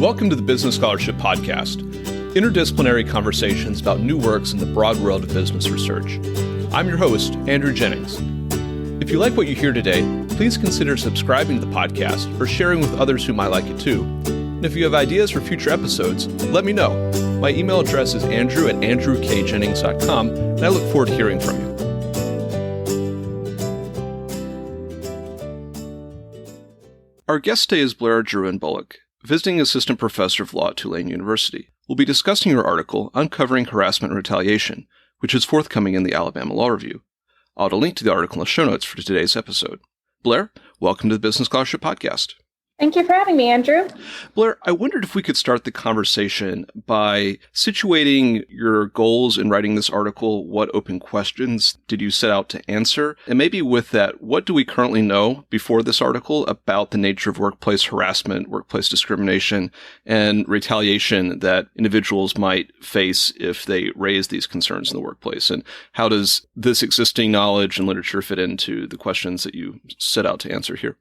Welcome to the Business Scholarship Podcast, interdisciplinary conversations about new works in the broad world of business research. I'm your host, Andrew Jennings. If you like what you hear today, please consider subscribing to the podcast or sharing with others who might like it too. And if you have ideas for future episodes, let me know. My email address is andrew@andrewkjennings.com, and I look forward to hearing from you. Our guest today is Blair Bullock, visiting assistant professor of law at Tulane University. We'll be discussing her article, Uncovering Harassment and Retaliation, which is forthcoming in the Alabama Law Review. I'll add a link to the article in the show notes for today's episode. Blair, welcome to the Business Scholarship Podcast. Thank you for having me, Andrew. Blair, I wondered if we could start the conversation by situating your goals in writing this article. What open questions did you set out to answer? And maybe with that, what do we currently know before this article about the nature of workplace harassment, workplace discrimination, and retaliation that individuals might face if they raise these concerns in the workplace? And how does this existing knowledge and literature fit into the questions that you set out to answer here?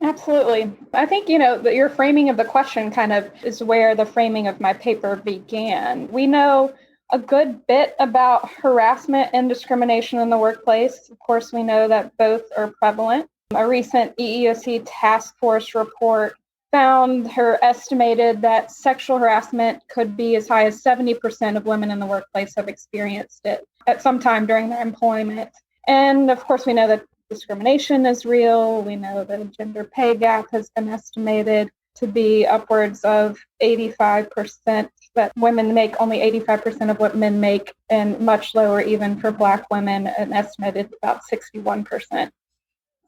Absolutely. I think, that your framing of the question kind of is where the framing of my paper began. We know a good bit about harassment and discrimination in the workplace. Of course, we know that both are prevalent. A recent EEOC task force report estimated that sexual harassment could be as high as 70% of women in the workplace have experienced it at some time during their employment. And of course, we know that discrimination is real. We know the gender pay gap has been estimated to be upwards of 85%, that women make only 85% of what men make, and much lower even for Black women, an estimated about 61%.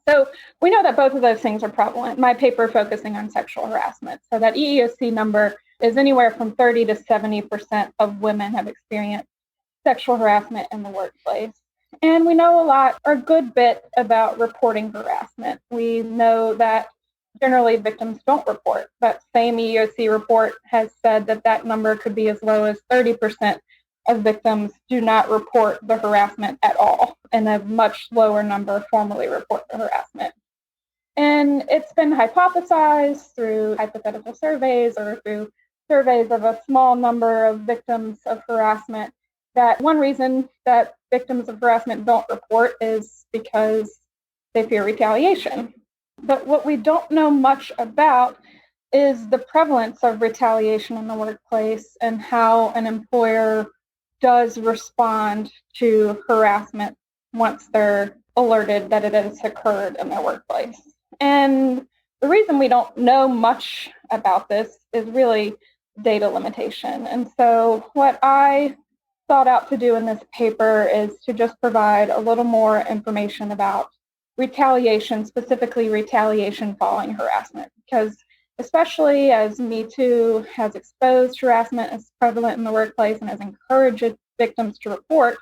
So we know that both of those things are prevalent. My paper focusing on sexual harassment. So that EEOC number is anywhere from 30 to 70% of women have experienced sexual harassment in the workplace. And we know a good bit about reporting harassment. We know that generally victims don't report. That same EEOC report has said that number could be as low as 30% of victims do not report the harassment at all, and a much lower number formally report the harassment. And it's been hypothesized through hypothetical surveys or through surveys of a small number of victims of harassment that one reason that victims of harassment don't report is because they fear retaliation. But what we don't know much about is the prevalence of retaliation in the workplace and how an employer does respond to harassment once they're alerted that it has occurred in their workplace. And the reason we don't know much about this is really data limitation. And so what I sought out to do in this paper is to just provide a little more information about retaliation, specifically retaliation following harassment, because especially as Me Too has exposed harassment as prevalent in the workplace and has encouraged victims to report,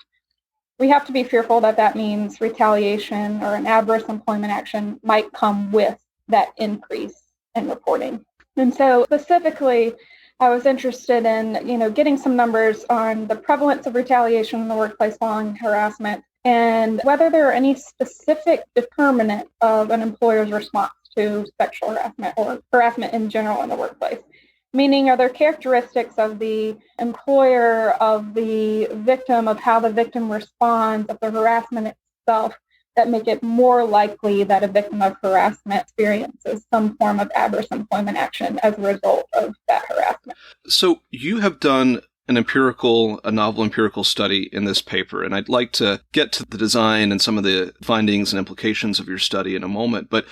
we have to be fearful that means retaliation or an adverse employment action might come with that increase in reporting. And so specifically, I was interested in, getting some numbers on the prevalence of retaliation in the workplace following harassment and whether there are any specific determinant of an employer's response to sexual harassment or harassment in general in the workplace. Meaning, are there characteristics of the employer, of the victim, of how the victim responds, of the harassment itself that make it more likely that a victim of harassment experiences some form of adverse employment action as a result of that harassment. So you have done a novel empirical study in this paper, and I'd like to get to the design and some of the findings and implications of your study in a moment, but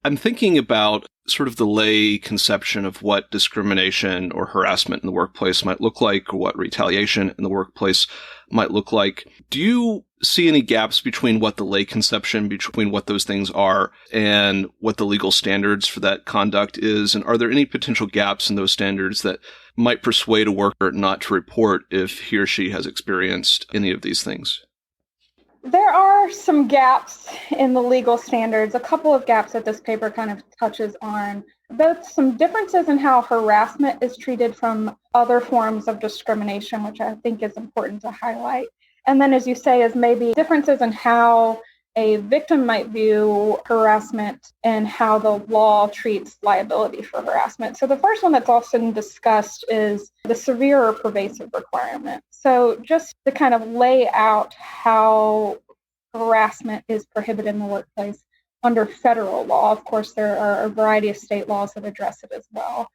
I'm thinking about sort of the lay conception of what discrimination or harassment in the workplace might look like, or what retaliation in the workplace might look like. Do you see any gaps between what the lay conception, between what those things are, and what the legal standards for that conduct is? And are there any potential gaps in those standards that might persuade a worker not to report if he or she has experienced any of these things? There are some gaps in the legal standards, a couple of gaps that this paper kind of touches on, both some differences in how harassment is treated from other forms of discrimination, which I think is important to highlight. And then, as you say, is maybe differences in how a victim might view harassment and how the law treats liability for harassment. So the first one that's often discussed is the severe or pervasive requirement. So just to kind of lay out how harassment is prohibited in the workplace under federal law. Of course, there are a variety of state laws that address it as well.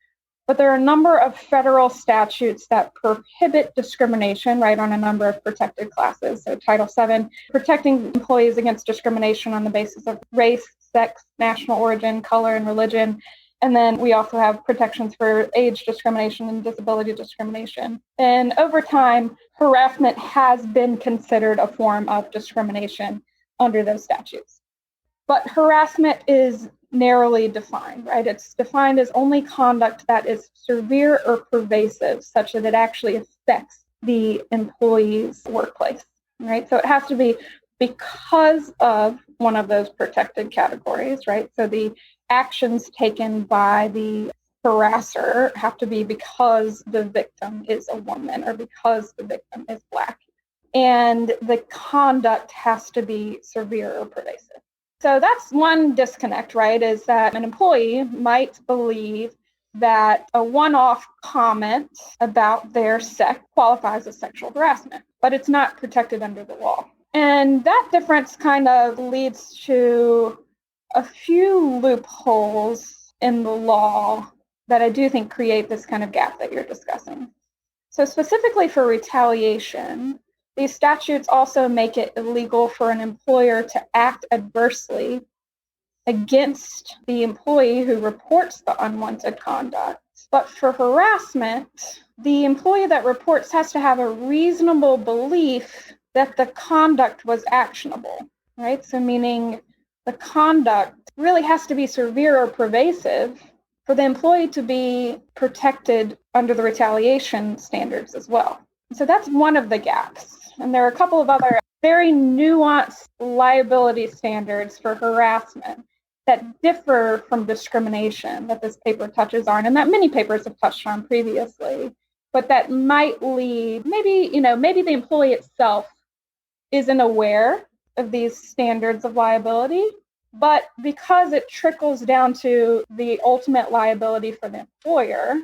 But there are a number of federal statutes that prohibit discrimination, right, on a number of protected classes. So Title VII, protecting employees against discrimination on the basis of race, sex, national origin, color, and religion. And then we also have protections for age discrimination and disability discrimination. And over time, harassment has been considered a form of discrimination under those statutes. But harassment is narrowly defined, right? It's defined as only conduct that is severe or pervasive, such that it actually affects the employee's workplace, right? So it has to be because of one of those protected categories, right? So the actions taken by the harasser have to be because the victim is a woman or because the victim is Black. And the conduct has to be severe or pervasive. So that's one disconnect, right, is that an employee might believe that a one-off comment about their sex qualifies as sexual harassment, but it's not protected under the law. And that difference kind of leads to a few loopholes in the law that I do think create this kind of gap that you're discussing. So specifically for retaliation, these statutes also make it illegal for an employer to act adversely against the employee who reports the unwanted conduct. But for harassment, the employee that reports has to have a reasonable belief that the conduct was actionable, right? So meaning the conduct really has to be severe or pervasive for the employee to be protected under the retaliation standards as well. So that's one of the gaps. And there are a couple of other very nuanced liability standards for harassment that differ from discrimination that this paper touches on and that many papers have touched on previously, but that might lead, maybe the employee itself isn't aware of these standards of liability, but because it trickles down to the ultimate liability for the employer,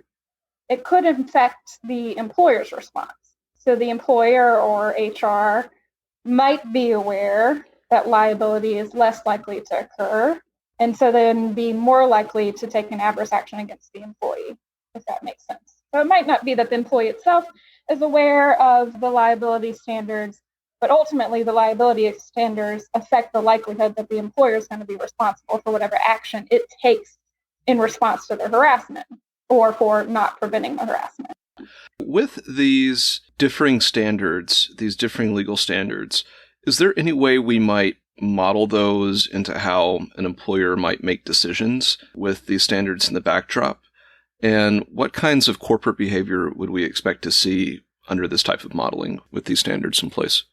it could affect the employer's response. So the employer or HR might be aware that liability is less likely to occur, and so then be more likely to take an adverse action against the employee, if that makes sense. So it might not be that the employee itself is aware of the liability standards, but ultimately the liability standards affect the likelihood that the employer is going to be responsible for whatever action it takes in response to the harassment or for not preventing the harassment. With these differing standards, these differing legal standards, is there any way we might model those into how an employer might make decisions with these standards in the backdrop? And what kinds of corporate behavior would we expect to see under this type of modeling with these standards in place?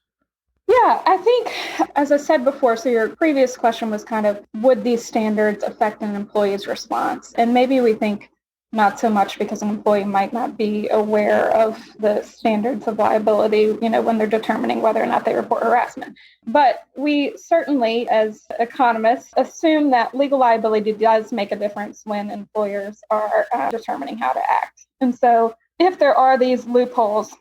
Yeah, I think, as I said before, so your previous question was kind of, would these standards affect an employee's response? And maybe we think not so much because an employee might not be aware of the standards of liability, when they're determining whether or not they report harassment. But we certainly, as economists, assume that legal liability does make a difference when employers are determining how to act. And so if there are these loopholes,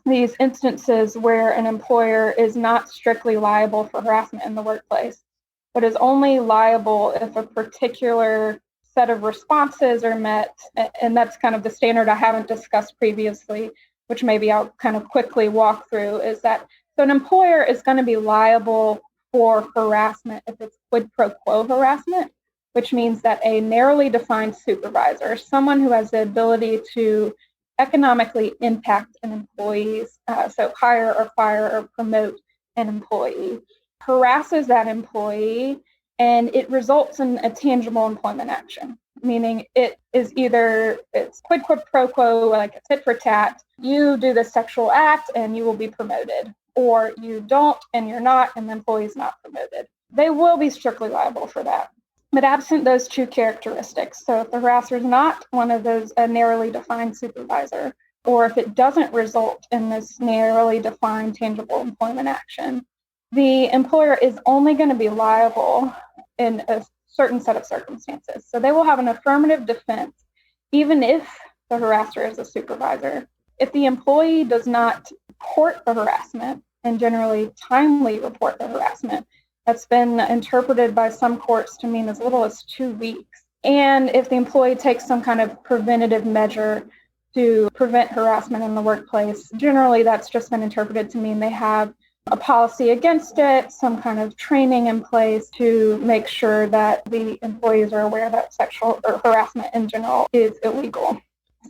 these instances where an employer is not strictly liable for harassment in the workplace, but is only liable if a particular set of responses are met, and that's kind of the standard I haven't discussed previously, which maybe I'll kind of quickly walk through, is that so an employer is going to be liable for harassment if it's quid pro quo harassment, which means that a narrowly defined supervisor, someone who has the ability to economically impact an employee's, so hire or fire or promote an employee, harasses that employee, and it results in a tangible employment action, meaning it is either it's quid pro quo, like it's tit for tat, you do the sexual act and you will be promoted, or you don't and you're not and the employee is not promoted. They will be strictly liable for that. But absent those two characteristics, so if the harasser is not one of those, a narrowly defined supervisor, or if it doesn't result in this narrowly defined tangible employment action, the employer is only going to be liable in a certain set of circumstances. So they will have an affirmative defense, even if the harasser is a supervisor. If the employee does not report the harassment, and generally timely report the harassment, that's been interpreted by some courts to mean as little as 2 weeks. And if the employee takes some kind of preventative measure to prevent harassment in the workplace, generally that's just been interpreted to mean they have a policy against it, some kind of training in place to make sure that the employees are aware that sexual or harassment in general is illegal.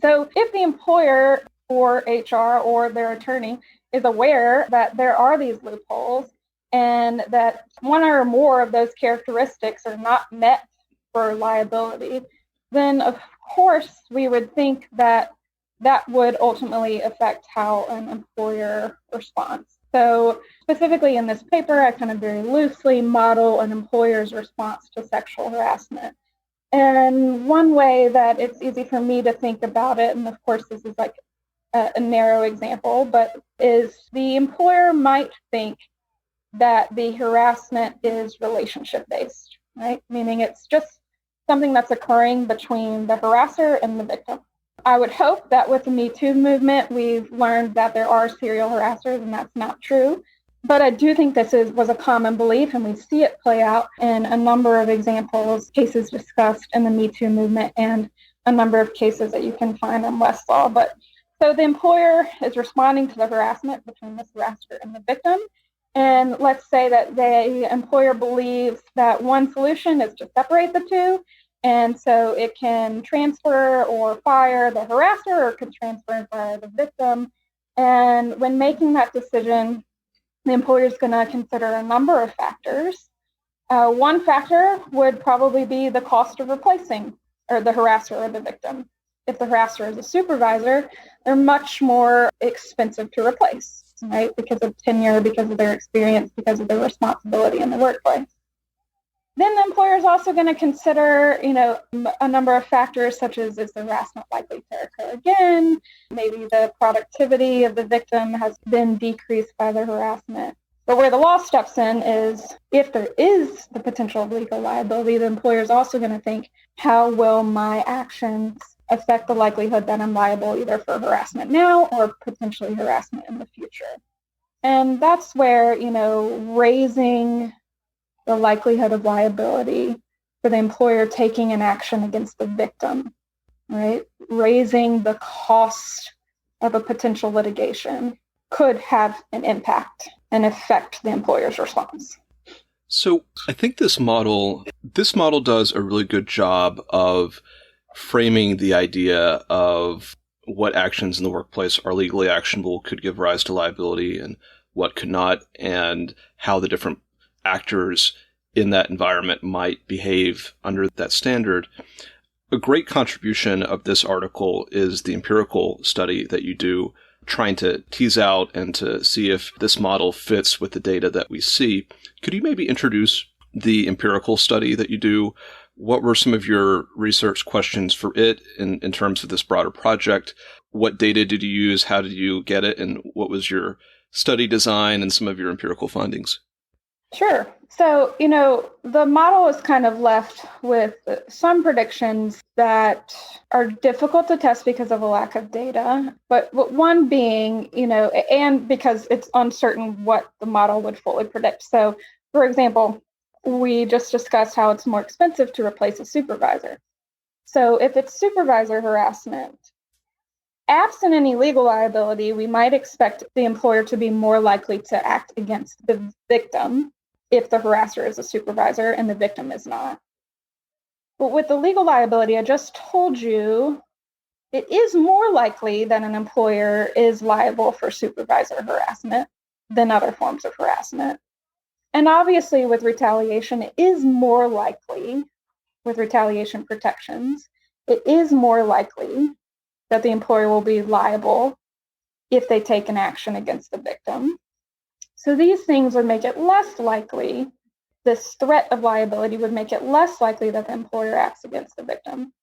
So if the employer or HR or their attorney is aware that there are these loopholes and that one or more of those characteristics are not met for liability, then of course we would think that that would ultimately affect how an employer responds. So specifically in this paper, I kind of very loosely model an employer's response to sexual harassment. And one way that it's easy for me to think about it, and of course this is like a narrow example, but is the employer might think that the harassment is relationship-based, right? Meaning it's just something that's occurring between the harasser and the victim. I would hope that with the Me Too movement, we've learned that there are serial harassers, and that's not true. But I do think this was a common belief, and we see it play out in a number of examples, cases discussed in the Me Too movement, and a number of cases that you can find in Westlaw. But so the employer is responding to the harassment between this harasser and the victim. And let's say that the employer believes that one solution is to separate the two. And so it can transfer or fire the harasser, or could transfer and fire the victim. And when making that decision, the employer is going to consider a number of factors. One factor would probably be the cost of replacing or the harasser or the victim. If the harasser is a supervisor, they're much more expensive to replace, right? Because of tenure, because of their experience, because of their responsibility in the workplace. Then the employer is also going to consider, a number of factors such as, is the harassment likely to occur again? Maybe the productivity of the victim has been decreased by the harassment. But where the law steps in is if there is the potential of legal liability, the employer is also going to think, how will my actions affect the likelihood that I'm liable either for harassment now or potentially harassment in the future? And that's where, raising the likelihood of liability for the employer taking an action against the victim, right? Raising the cost of a potential litigation could have an impact and affect the employer's response. So I think this model does a really good job of framing the idea of what actions in the workplace are legally actionable, could give rise to liability, and what could not, and how the different actors in that environment might behave under that standard. A great contribution of this article is the empirical study that you do, trying to tease out and to see if this model fits with the data that we see. Could you maybe introduce the empirical study that you do? What were some of your research questions for it in terms of this broader project? What data did you use? How did you get it? And what was your study design and some of your empirical findings? Sure. So, the model is kind of left with some predictions that are difficult to test because of a lack of data. But one being, and because it's uncertain what the model would fully predict. So, for example, we just discussed how it's more expensive to replace a supervisor. So if it's supervisor harassment, absent any legal liability, we might expect the employer to be more likely to act against the victim if the harasser is a supervisor and the victim is not. But with the legal liability, I just told you, it is more likely that an employer is liable for supervisor harassment than other forms of harassment. And obviously with retaliation, it is more likely, with retaliation protections, it is more likely that the employer will be liable if they take an action against the victim. So these things would make it less likely, this threat of liability would make it less likely that the employer acts against the victim.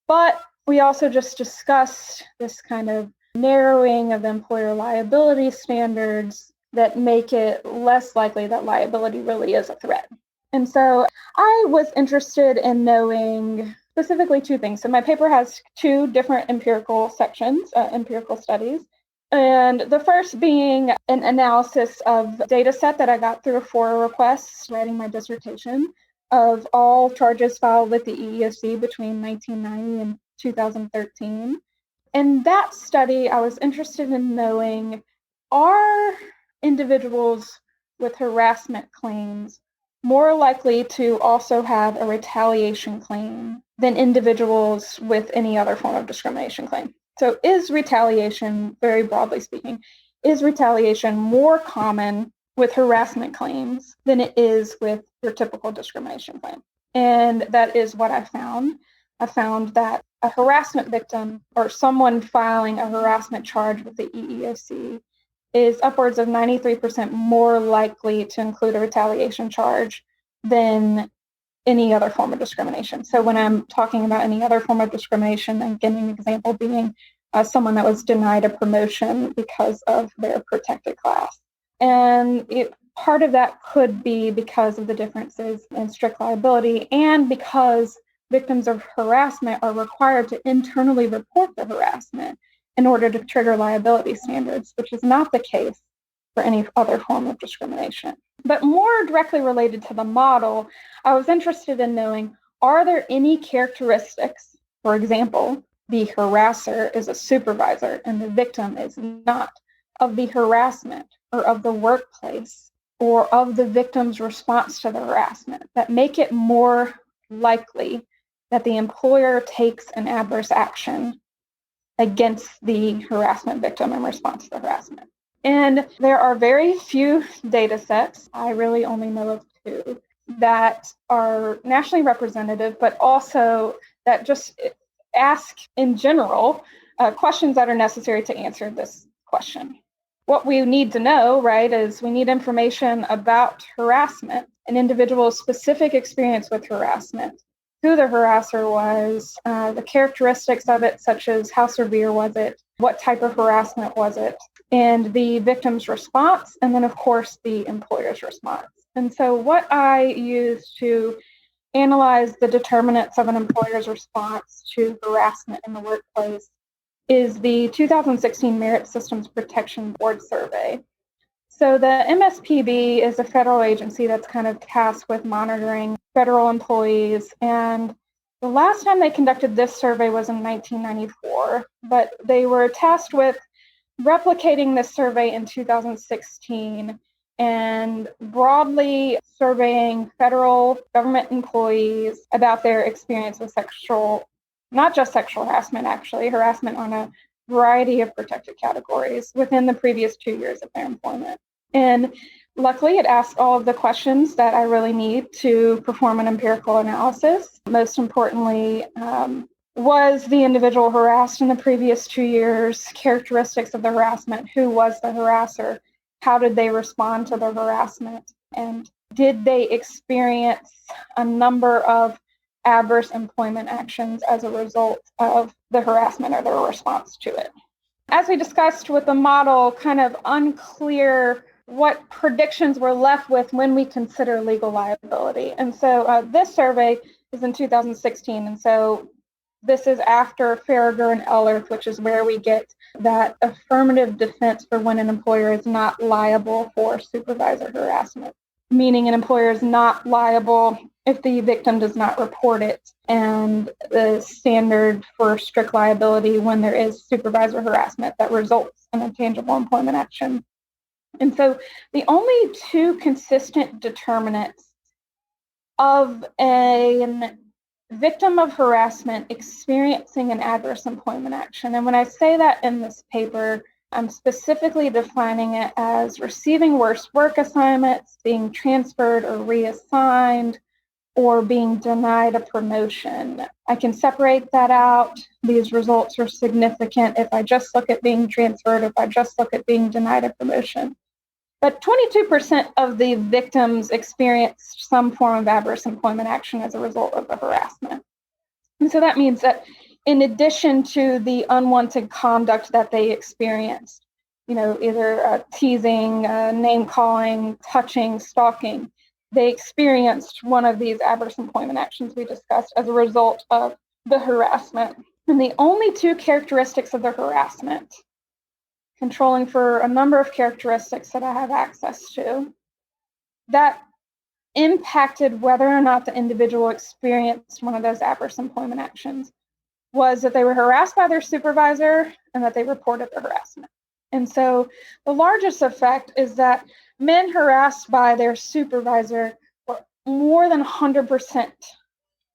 But we also just discussed this kind of narrowing of employer liability standards that make it less likely that liability really is a threat. And so I was interested in knowing specifically two things. So my paper has two different empirical sections, empirical studies. And the first being an analysis of data set that I got through a FORA request writing my dissertation of all charges filed with the EEOC between 1990 and 2013. In that study, I was interested in knowing, are individuals with harassment claims more likely to also have a retaliation claim than individuals with any other form of discrimination claim? So is retaliation, very broadly speaking, is retaliation more common with harassment claims than it is with your typical discrimination claim? And that is what I found. I found that a harassment victim or someone filing a harassment charge with the EEOC is upwards of 93% more likely to include a retaliation charge than any other form of discrimination. So when I'm talking about any other form of discrimination, I'm giving an example being someone that was denied a promotion because of their protected class. And part of that could be because of the differences in strict liability and because victims of harassment are required to internally report the harassment in order to trigger liability standards, which is not the case for any other form of discrimination. But more directly related to the model, I was interested in knowing, are there any characteristics, for example, the harasser is a supervisor and the victim is not, of the harassment or of the workplace or of the victim's response to the harassment that make it more likely that the employer takes an adverse action against the harassment victim in response to the harassment. And there are very few data sets, I really only know of two, that are nationally representative, but also that just ask in general questions that are necessary to answer this question. What we need to know, right, is we need information about harassment, an individual's specific experience with harassment, who the harasser was, the characteristics of it, such as how severe was it, what type of harassment was it, and the victim's response, and then, of course, the employer's response. And so what I use to analyze the determinants of an employer's response to harassment in the workplace is the 2016 Merit Systems Protection Board survey. So the MSPB is a federal agency that's kind of tasked with monitoring federal employees. And the last time they conducted this survey was in 1994, but they were tasked with replicating this survey in 2016 and broadly surveying federal government employees about their experience with not just sexual harassment, actually, harassment on a variety of protected categories within the previous 2 years of their employment. And luckily, it asked all of the questions that I really need to perform an empirical analysis. Most importantly, was the individual harassed in the previous 2 years, characteristics of the harassment, who was the harasser, how did they respond to the harassment, and did they experience a number of adverse employment actions as a result of the harassment or their response to it. As we discussed with the model, kind of unclear what predictions we're left with when we consider legal liability. And so this survey is in 2016, and so this is after Farragher and Ellerth, which is where we get that affirmative defense for when an employer is not liable for supervisor harassment, meaning an employer is not liable if the victim does not report it, and the standard for strict liability when there is supervisor harassment that results in a tangible employment action. And so the only two consistent determinants of a victim of harassment experiencing an adverse employment action, and when I say that in this paper, I'm specifically defining it as receiving worse work assignments, being transferred or reassigned, or being denied a promotion. I can separate that out. These results are significant if I just look at being transferred, if I just look at being denied a promotion. But 22% of the victims experienced some form of adverse employment action as a result of the harassment. And so that means that in addition to the unwanted conduct that they experienced, either teasing, name calling, touching, stalking. They experienced one of these adverse employment actions we discussed as a result of the harassment. And the only two characteristics of the harassment, controlling for a number of characteristics that I have access to, that impacted whether or not the individual experienced one of those adverse employment actions, was that they were harassed by their supervisor and that they reported the harassment. And so the largest effect is that men harassed by their supervisor were more than 100%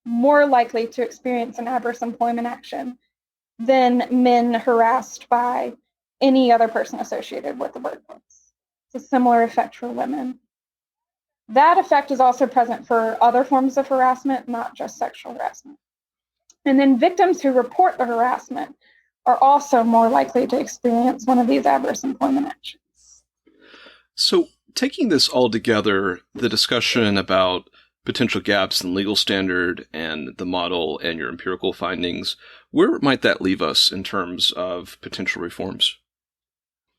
more likely to experience an adverse employment action than men harassed by any other person associated with the workplace. It's a similar effect for women. That effect is also present for other forms of harassment, not just sexual harassment. And then victims who report the harassment are also more likely to experience one of these adverse employment actions. So, taking this all together, the discussion about potential gaps in legal standard and the model and your empirical findings, where might that leave us in terms of potential reforms?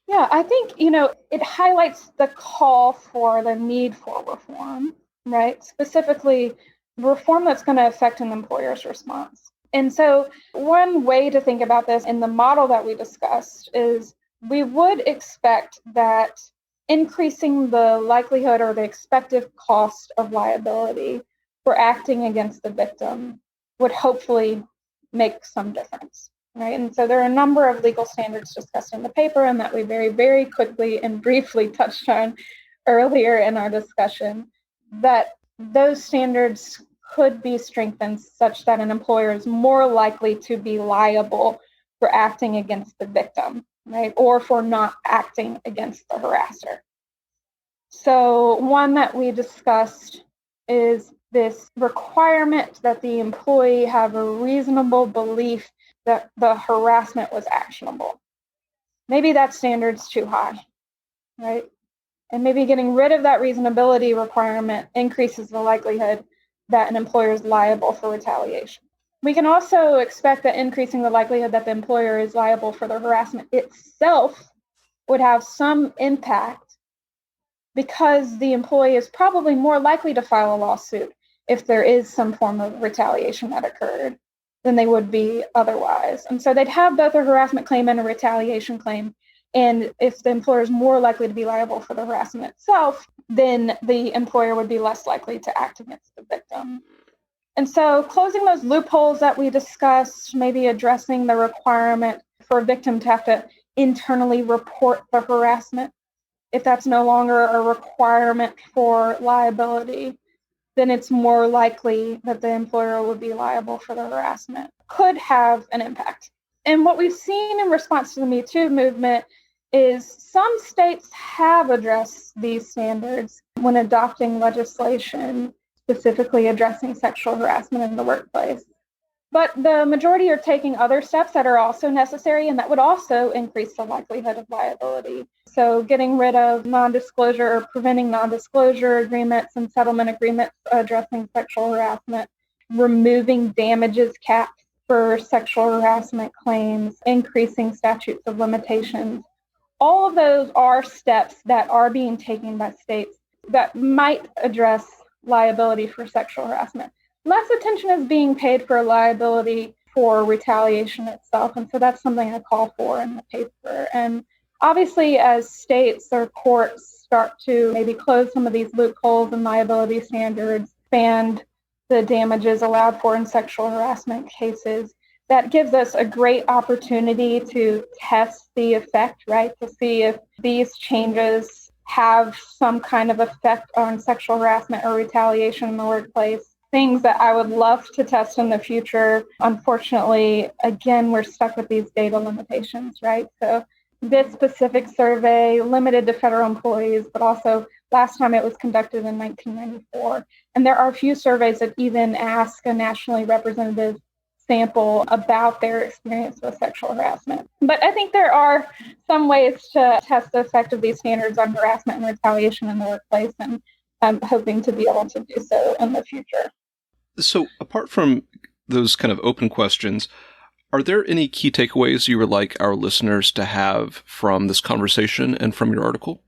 Yeah, I think, it highlights the call for the need for reform, right? Specifically, reform that's going to affect an employer's response. And so one way to think about this in the model that we discussed is we would expect that increasing the likelihood or the expected cost of liability for acting against the victim would hopefully make some difference, right? And so there are a number of legal standards discussed in the paper and that we very, very quickly and briefly touched on earlier in our discussion, that those standards could be strengthened such that an employer is more likely to be liable for acting against the victim, right? Or for not acting against the harasser. So one that we discussed is this requirement that the employee have a reasonable belief that the harassment was actionable. Maybe that standard's too high, right? And maybe getting rid of that reasonability requirement increases the likelihood that an employer is liable for retaliation. We can also expect that increasing the likelihood that the employer is liable for the harassment itself would have some impact because the employee is probably more likely to file a lawsuit if there is some form of retaliation that occurred than they would be otherwise. And so they'd have both a harassment claim and a retaliation claim. And if the employer is more likely to be liable for the harassment itself, then the employer would be less likely to act against the victim. And so closing those loopholes that we discussed, maybe addressing the requirement for a victim to have to internally report the harassment. If that's no longer a requirement for liability, then it's more likely that the employer would be liable for the harassment. Could have an impact. And what we've seen in response to the Me Too movement is some states have addressed these standards when adopting legislation specifically addressing sexual harassment in the workplace. But the majority are taking other steps that are also necessary and that would also increase the likelihood of liability. So getting rid of non-disclosure or preventing non-disclosure agreements and settlement agreements addressing sexual harassment, removing damages caps for sexual harassment claims, increasing statutes of limitations. All of those are steps that are being taken by states that might address liability for sexual harassment. Less attention is being paid for liability for retaliation itself, and so that's something I call for in the paper. And obviously, as states or courts start to maybe close some of these loopholes in liability standards, expand the damages allowed for in sexual harassment cases, that gives us a great opportunity to test the effect, right? To see if these changes have some kind of effect on sexual harassment or retaliation in the workplace. Things that I would love to test in the future. Unfortunately, again, we're stuck with these data limitations, right? So this specific survey limited to federal employees, but also last time it was conducted in 1994. And there are a few surveys that even ask a nationally representative sample about their experience with sexual harassment. But I think there are some ways to test the effect of these standards on harassment and retaliation in the workplace, and I'm hoping to be able to do so in the future. So apart from those kind of open questions, Are there any key takeaways you would like our listeners to have from this conversation and from your article?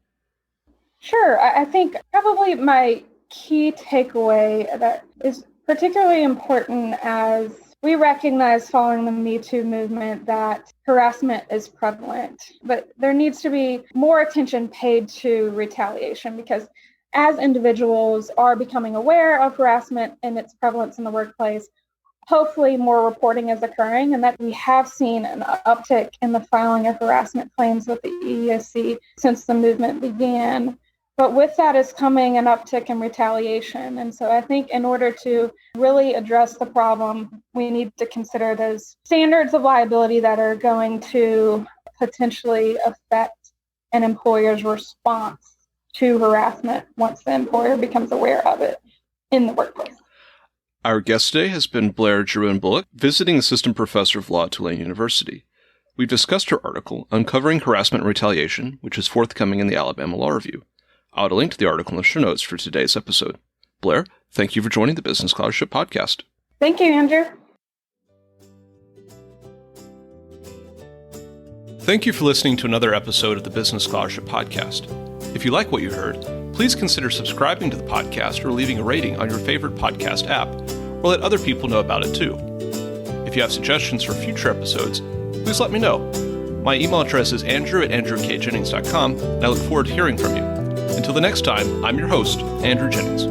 Sure. I think probably my key takeaway that is particularly important as we recognize following the Me Too movement that harassment is prevalent, but there needs to be more attention paid to retaliation because as individuals are becoming aware of harassment and its prevalence in the workplace, hopefully more reporting is occurring and that we have seen an uptick in the filing of harassment claims with the EEOC since the movement began. But with that is coming an uptick in retaliation. And so I think in order to really address the problem, we need to consider those standards of liability that are going to potentially affect an employer's response to harassment once the employer becomes aware of it in the workplace. Our guest today has been Blair Bullock, visiting assistant professor of law at Tulane University. We've discussed her article, Uncovering Harassment and Retaliation, which is forthcoming in the Alabama Law Review. I'll add a link to the article in the show notes for today's episode. Blair, thank you for joining the Business Scholarship Podcast. Thank you, Andrew. Thank you for listening to another episode of the Business Scholarship Podcast. If you like what you heard, please consider subscribing to the podcast or leaving a rating on your favorite podcast app, or let other people know about it too. If you have suggestions for future episodes, please let me know. My email address is andrew@andrewkjennings.com, and I look forward to hearing from you. Until the next time, I'm your host, Andrew Jennings.